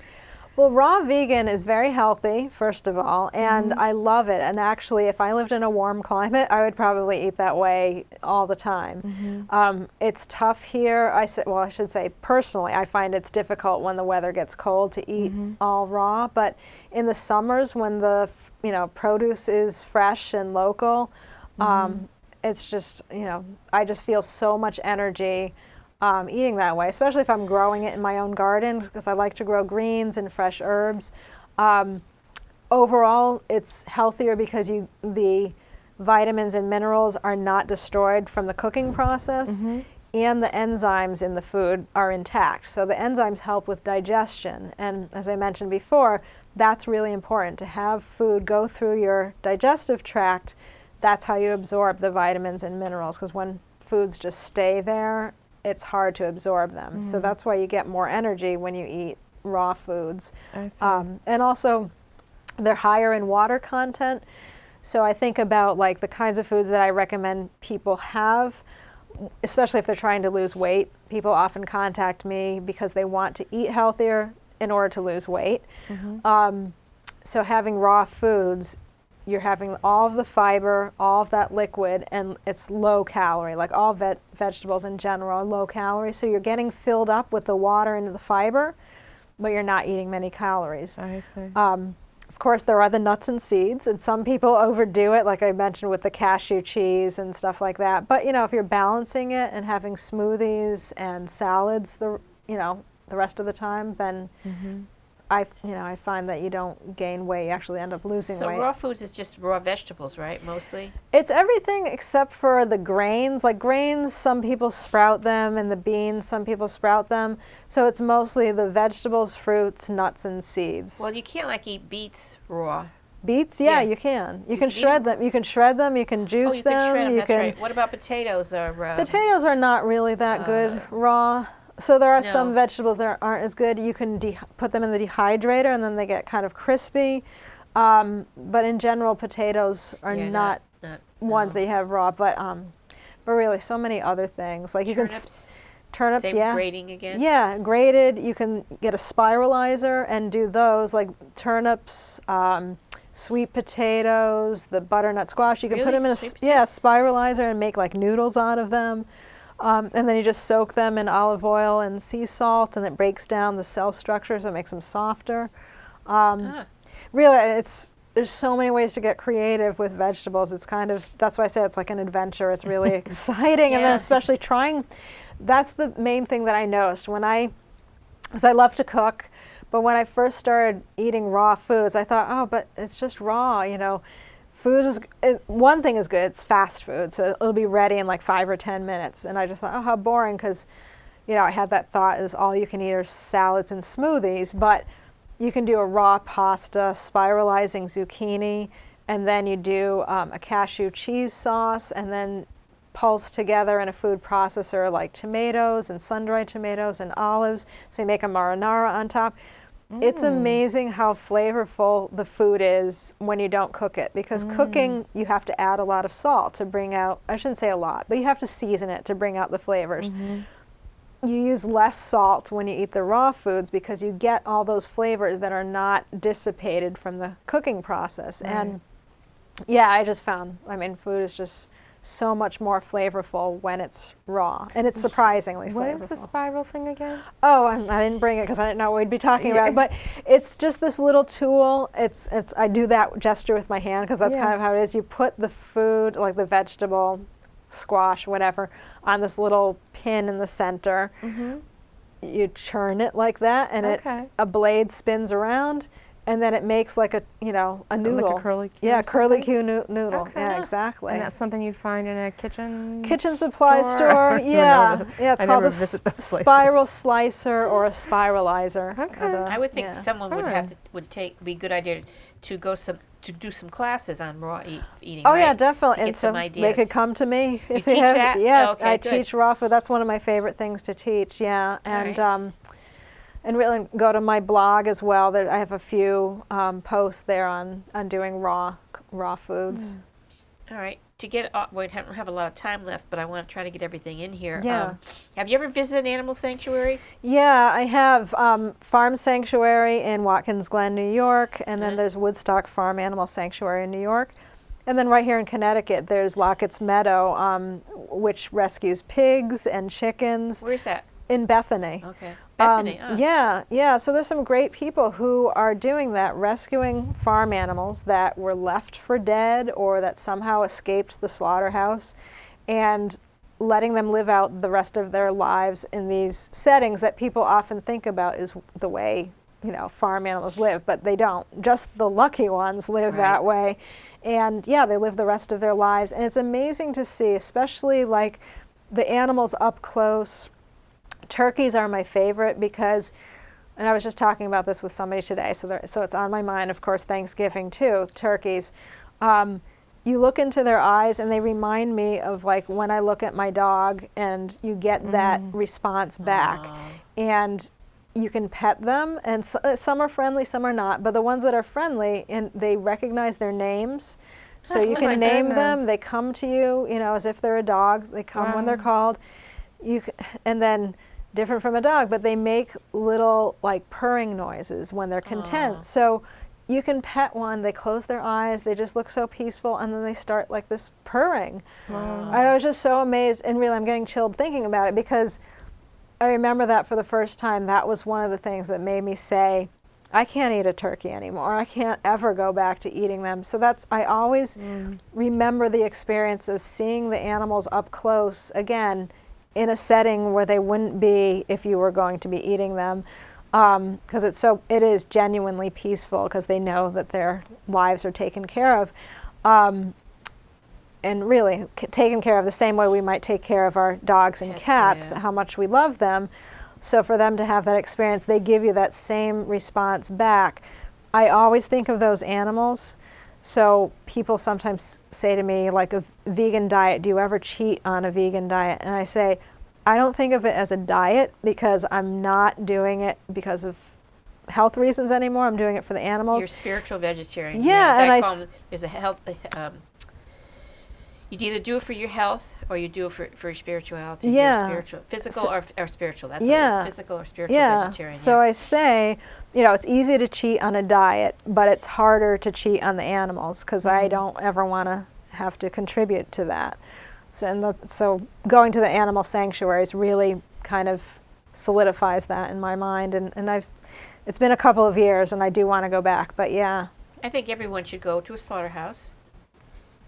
Well, raw vegan is very healthy, first of all, and I love it. And actually, if I lived in a warm climate, I would probably eat that way all the time. It's tough here. I should say personally, I find it's difficult when the weather gets cold to eat all raw. But in the summers, when the produce is fresh and local, it's just I just feel so much energy eating that way, especially if I'm growing it in my own garden, because I like to grow greens and fresh herbs. Overall, it's healthier because the vitamins and minerals are not destroyed from the cooking process, and the enzymes in the food are intact. So the enzymes help with digestion, and as I mentioned before, that's really important, to have food go through your digestive tract. That's how you absorb the vitamins and minerals, because when foods just stay there, it's hard to absorb them. So that's why you get more energy when you eat raw foods. I see. And also, they're higher in water content. So I think about like the kinds of foods that I recommend people have, especially if they're trying to lose weight. People often contact me because they want to eat healthier in order to lose weight. So having raw foods, you're having all of the fiber, all of that liquid, and it's low calorie. Like all vegetables in general are low calorie. So you're getting filled up with the water and the fiber, but you're not eating many calories. I see. Of course, there are the nuts and seeds, and some people overdo it, like I mentioned with the cashew cheese and stuff like that. But if you're balancing it and having smoothies and salads, the rest of the time, then I find that you don't gain weight. You actually end up losing weight. So raw foods is just raw vegetables, right, mostly? It's everything except for the grains. Like grains, some people sprout them, and the beans, some people sprout them. So it's mostly the vegetables, fruits, nuts, and seeds. Well, you can't eat beets raw. Beets, Yeah. you can. You You can can eat shred them. You can shred them. You can juice Oh, you them. can shred them. You That's right. What about potatoes? Or Potatoes are not really that good raw. So there are some No. vegetables that aren't as good. You can put them in the dehydrator, and then they get kind of crispy. But in general, potatoes are Yeah, not not ones that you have raw. But really, so many other things. Like you can turnips, Same yeah. grating again. Yeah, grated. You can get a spiralizer and do those, like turnips, sweet potatoes, the butternut squash. You can put Really? them in a Sweet spiralizer and make like noodles out of them. And then you just soak them in olive oil and sea salt, and it breaks down the cell structure, so it makes them softer. really, there's so many ways to get creative with vegetables. It's kind of, that's why I say it's like an adventure. It's really exciting. And then especially trying, that's the main thing that I noticed because I love to cook, but when I first started eating raw foods, I thought, oh, but it's just raw, Food is, one thing is good, it's fast food, so it'll be ready in like 5 or 10 minutes. And I just thought, oh, how boring, because, I had that thought is all you can eat are salads and smoothies, but you can do a raw pasta, spiralizing zucchini, and then you do a cashew cheese sauce, and then pulse together in a food processor like tomatoes and sun-dried tomatoes and olives. So you make a marinara on top. It's amazing how flavorful the food is when you don't cook it, because cooking, you have to add a lot of salt to bring out, I shouldn't say a lot, but you have to season it to bring out the flavors. You use less salt when you eat the raw foods because you get all those flavors that are not dissipated from the cooking process. And yeah, I just found, food is just so much more flavorful when it's raw, and it's surprisingly flavorful. What is the spiral thing again? Oh, I didn't bring it because I didn't know what we'd be talking about, but it's just this little tool. I do that gesture with my hand because that's kind of how it is. You put the food, like the vegetable, squash, whatever, on this little pin in the center. You churn it like that, and a blade spins around, and then it makes like a noodle. Like a curly Q. Yeah, curly Q noodle. Okay. Yeah, exactly. And that's something you'd find in a kitchen supply store. Yeah, it's called a spiral slicer or a spiralizer. Okay. I would think someone would be a good idea to do some classes on raw eating. Oh, right? yeah, definitely. To get and some so ideas. they could come to me if you teach have. that? Yeah, Oh, okay, I good. teach raw food. That's one of my favorite things to teach. Yeah, and and really go to my blog as well. That I have a few posts there on doing raw foods. All right. To get, we don't have a lot of time left, but I want to try to get everything in here. Yeah. Have you ever visited an animal sanctuary? Yeah, I have Farm Sanctuary in Watkins Glen, New York, and then there's Woodstock Farm Animal Sanctuary in New York. And then right here in Connecticut, there's Lachance Meadow, which rescues pigs and chickens. Where's that? In Bethany. Okay. Bethany. Yeah. So there's some great people who are doing that, rescuing farm animals that were left for dead or that somehow escaped the slaughterhouse, and letting them live out the rest of their lives in these settings that people often think about is the way, farm animals live, but they don't. Just the lucky ones live that way. And they live the rest of their lives. And it's amazing to see, especially like the animals up close. Turkeys are my favorite because, and I was just talking about this with somebody today, so it's on my mind, of course, Thanksgiving too, turkeys. You look into their eyes and they remind me of like when I look at my dog, and you get that response back. And you can pet them, and some are friendly, some are not, but the ones that are friendly, and they recognize their names. So you can name them, they come to you, as if they're a dog, they come when they're called. And then, different from a dog, but they make little like purring noises when they're content. So you can pet one, they close their eyes, they just look so peaceful, and then they start like this purring. I was just so amazed, and really I'm getting chilled thinking about it, because I remember that for the first time, that was one of the things that made me say, I can't eat a turkey anymore. I can't ever go back to eating them. So I always remember the experience of seeing the animals up close, again, in a setting where they wouldn't be if you were going to be eating them, because it is genuinely peaceful, because they know that their lives are taken care of, and really taken care of the same way we might take care of our dogs and cats, how much we love them. So for them to have that experience, they give you that same response back. I always think of those animals. So people sometimes say to me, like, a vegan diet, do you ever cheat on a vegan diet? And I say, I don't think of it as a diet, because I'm not doing it because of health reasons anymore. I'm doing it for the animals. You're a spiritual vegetarian. Yeah, and there's a health. You either do it for your health or you do it for your spirituality. Yeah. You're physical or spiritual. That's what it is. Physical or spiritual vegetarian. So I say, it's easy to cheat on a diet, but it's harder to cheat on the animals, because I don't ever want to have to contribute to that. So going to the animal sanctuaries really kind of solidifies that in my mind, and I've it's been a couple of years, and I do want to go back. But yeah. I think everyone should go to a slaughterhouse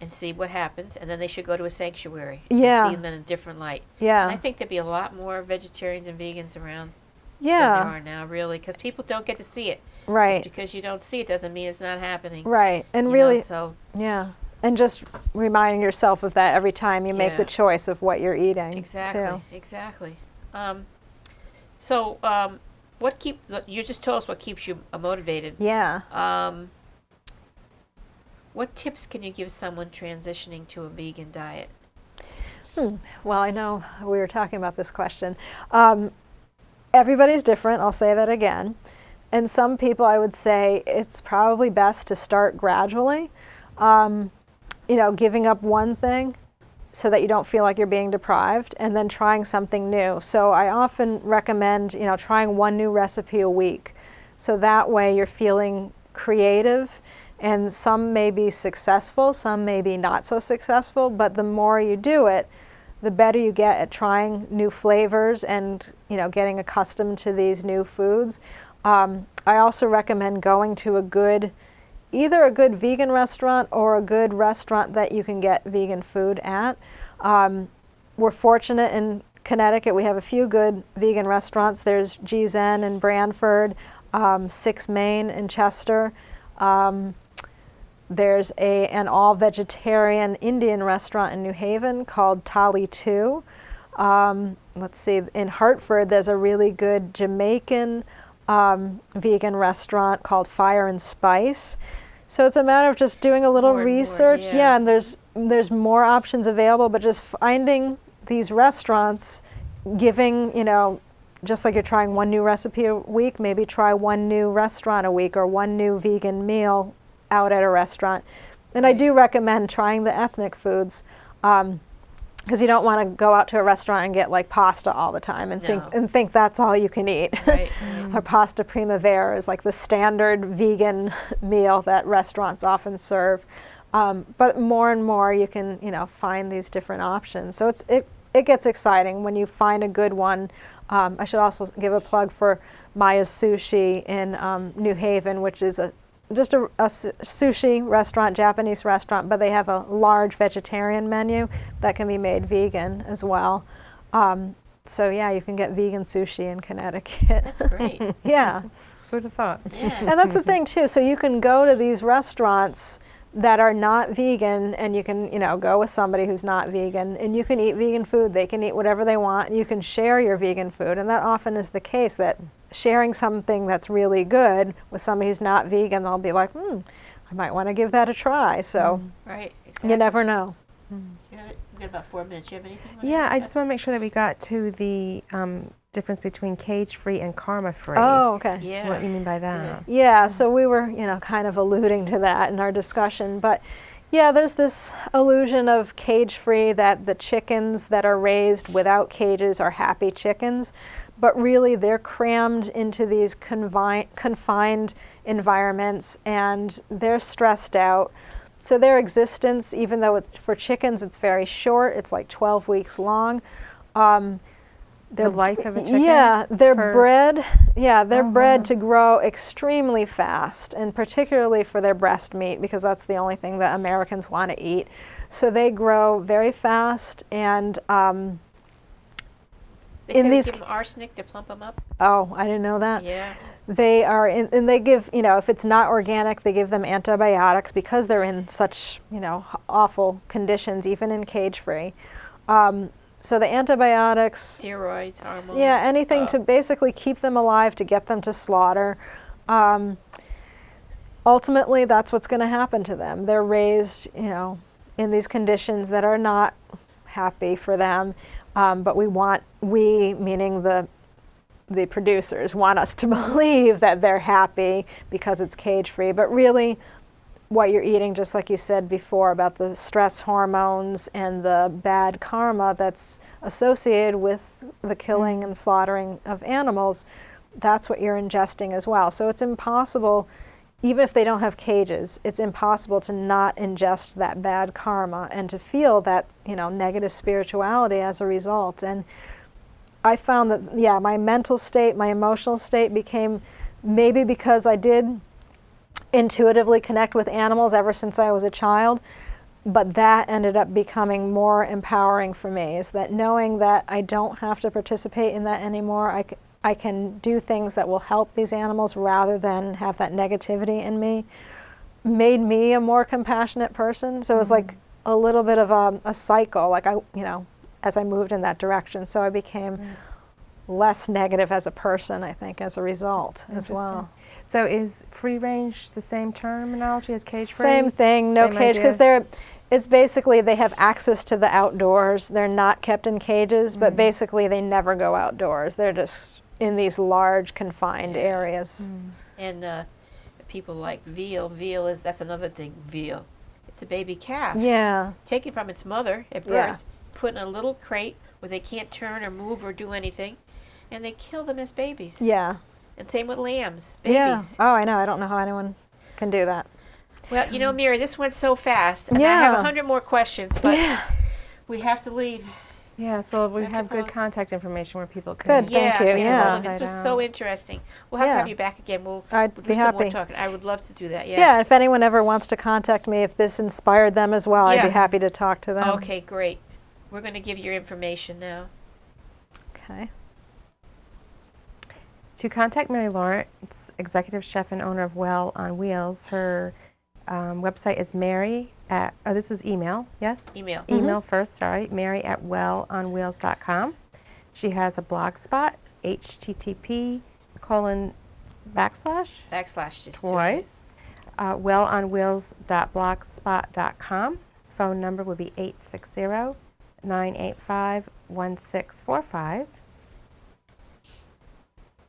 and see what happens, and then they should go to a sanctuary Yeah. and see them in a different light. Yeah. And I think there'd be a lot more vegetarians and vegans around Yeah. than there are now, really, because people don't get to see it. Right. Just because you don't see it doesn't mean it's not happening. Right. And you really, know, so yeah. And just reminding yourself of that every time you make Yeah. the choice of what you're eating. exactly, Too. exactly. What you just told us what keeps you motivated. Yeah. What tips can you give someone transitioning to a vegan diet? Well, I know we were talking about this question. Everybody's different, I'll say that again. And some people, I would say it's probably best to start gradually. Giving up one thing so that you don't feel like you're being deprived, and then trying something new. So I often recommend, trying one new recipe a week. So that way you're feeling creative, and some may be successful, some may be not so successful, but the more you do it, the better you get at trying new flavors and, getting accustomed to these new foods. I also recommend going to either a good vegan restaurant or a good restaurant that you can get vegan food at. We're fortunate in Connecticut. We have a few good vegan restaurants. There's G-Zen in Branford, Six Main in Chester. There's an all-vegetarian Indian restaurant in New Haven called Tali 2. Let's see, in Hartford, there's a really good Jamaican vegan restaurant called Fire and Spice. So it's a matter of just doing a little More and more, research. yeah. And there's more options available, but just finding these restaurants, giving, just like you're trying one new recipe a week, maybe try one new restaurant a week or one new vegan meal out at a restaurant. And I do recommend trying the ethnic foods, because you don't want to go out to a restaurant and get like pasta all the time and think that's all you can eat. Right, Or pasta primavera is like the standard vegan meal that restaurants often serve. But more and more you can, find these different options. So it gets exciting when you find a good one. I should also give a plug for Maya's Sushi in New Haven, which is just a sushi restaurant, Japanese restaurant, but they have a large vegetarian menu that can be made vegan as well. So yeah, you can get vegan sushi in Connecticut. That's great. Yeah. Who'd have thought? Yeah. And that's the thing too. So you can go to these restaurants that are not vegan, and you can, go with somebody who's not vegan, and you can eat vegan food. They can eat whatever they want, and you can share your vegan food. And that often is the case, that sharing something that's really good with somebody who's not vegan, they'll be like, I might want to give that a try. So Right. Exactly. you never know. Yeah, we've got about 4 minutes. You have anything? Yeah, I just want to make sure that we got to the difference between cage-free and karma-free. Oh, okay. Yeah. What do you mean by that? Yeah, so we were, kind of alluding to that in our discussion. But yeah, there's this illusion of cage-free, that the chickens that are raised without cages are happy chickens. But really, they're crammed into these confined environments, and they're stressed out. So their existence, even though for chickens it's very short, it's like 12 weeks long. The life of a chicken? Yeah, they're bred. Yeah, they're Oh, bred wow. to grow extremely fast, and particularly for their breast meat, because that's the only thing that Americans want to eat. So they grow very fast, and They in say these- give them arsenic to plump them up. oh, I didn't know that. Yeah. They are, and they give, if it's not organic, they give them antibiotics because they're in such, awful conditions, even in cage-free. So the antibiotics, Steroids, hormones. yeah, anything to basically keep them alive, to get them to slaughter. Ultimately, that's what's going to happen to them. They're raised, in these conditions that are not happy for them, but we, meaning the producers, want us to believe that they're happy because it's cage-free. But really, what you're eating, just like you said before about the stress hormones and the bad karma that's associated with the killing and slaughtering of animals, that's what you're ingesting as well. So it's impossible, even if they don't have cages, it's impossible to not ingest that bad karma and to feel that, negative spirituality as a result. And I found that, my mental state, my emotional state became maybe because I did intuitively connect with animals ever since I was a child, but that ended up becoming more empowering for me, is that knowing that I don't have to participate in that anymore. I can do things that will help these animals rather than have that negativity in me, made me a more compassionate person. So it was like a little bit of a cycle, like as I moved in that direction. So I became less negative as a person, I think, as a result as well. So is free range the same terminology as cage free? Same thing, no Same cage, idea? because it's basically they have access to the outdoors. They're not kept in cages, but basically they never go outdoors. They're just in these large confined areas. And people like veal. That's another thing, veal. It's a baby calf. Yeah. Taken from its mother at birth, Yeah. put in a little crate where they can't turn or move or do anything, and they kill them as babies. Yeah. And same with lambs, Yeah. babies. Oh, I know. I don't know how anyone can do that. Well, you know, Mary, this went so fast. And I Yeah. have 100 more questions, but we have to leave. Yes, well, we Have to have good close. contact information where people can. Good. Thank you, get yeah. hold of it. This was so interesting. We'll have to Yeah. have you back again. We'll I'd do be some more happy. talking. I would love to do that. Yeah, if anyone ever wants to contact me, if this inspired them as well, I'd Yeah. be happy to talk to them. Okay, great. We're going to give your information now. Okay. To contact Mary Lawrence, executive chef and owner of Well on Wheels, her website is this is email, yes? Email. Email first, sorry, mary@wellonwheels.com. She has a blog spot, http:// Backslash just twice, wellonwheels.blogspot.com. Phone number would be 860-985-1645.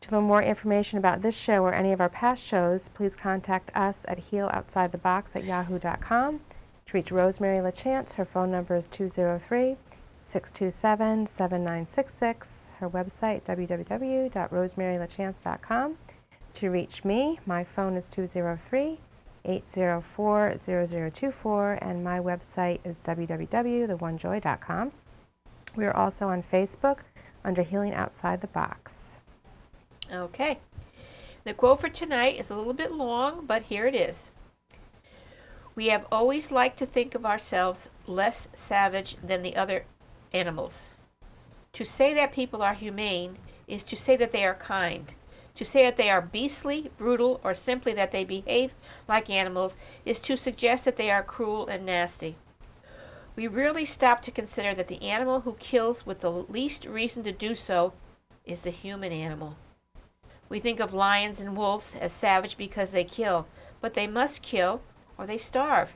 To learn more information about this show or any of our past shows, please contact us at healoutsidethebox@yahoo.com. To reach Rosemary Lachance, her phone number is 203-627-7966. Her website, www.rosemarylachance.com. To reach me, my phone is 203-804-0024, and my website is www.theonejoy.com. We are also on Facebook under Healing Outside the Box. Okay. The quote for tonight is a little bit long, but here it is. We have always liked to think of ourselves less savage than the other animals. To say that people are humane is to say that they are kind. To say that they are beastly, brutal, or simply that they behave like animals is to suggest that they are cruel and nasty. We rarely stop to consider that the animal who kills with the least reason to do so is the human animal. We think of lions and wolves as savage because they kill, but they must kill or they starve.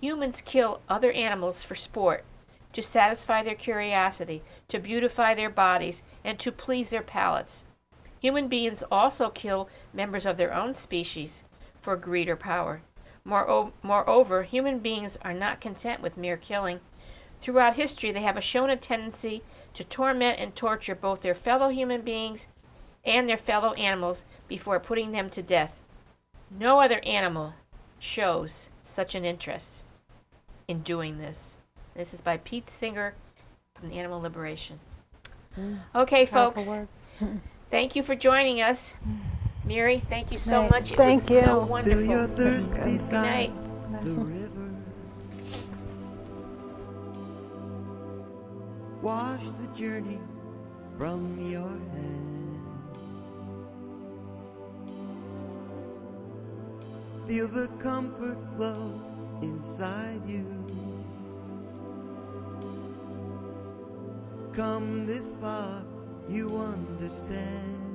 Humans kill other animals for sport, to satisfy their curiosity, to beautify their bodies, and to please their palates. Human beings also kill members of their own species for greed or power. Moreover, human beings are not content with mere killing. Throughout history, they have shown a tendency to torment and torture both their fellow human beings and their fellow animals before putting them to death. No other animal shows such an interest in doing this. This is by Pete Singer from the Animal Liberation. Okay, Powerful folks, words. thank you for joining us. Mary, thank you so Right. much. It Thank was you. so Feel your wonderful. thirst Good beside night. the river. Wash the journey from your hands. Feel the comfort flow inside you. Come this far, you understand.